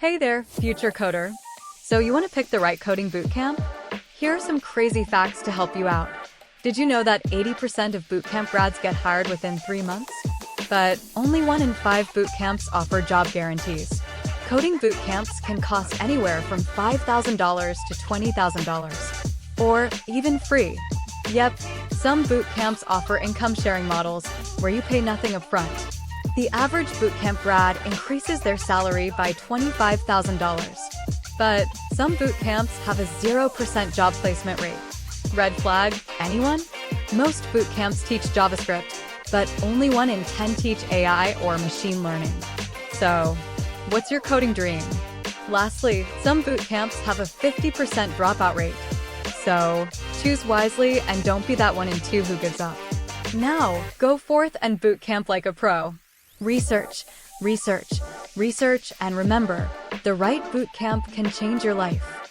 Hey there, future coder. So you want to pick the right coding bootcamp? Here are some crazy facts to help you out. Did you know that 80% of bootcamp grads get hired within 3 months? But only 1 in 5 bootcamps offer job guarantees. Coding bootcamps can cost anywhere from $5,000 to $20,000, or even free. Yep, some bootcamps offer income-sharing models where you pay nothing upfront. The average bootcamp grad increases their salary by $25,000. But some bootcamps have a 0% job placement rate. Red flag, anyone? Most bootcamps teach JavaScript, but only 1 in 10 teach AI or machine learning. So, what's your coding dream? Lastly, some bootcamps have a 50% dropout rate. So, choose wisely and don't be that 1 in 2 who gives up. Now, go forth and bootcamp like a pro. Research, research, research, and remember, the right bootcamp can change your life.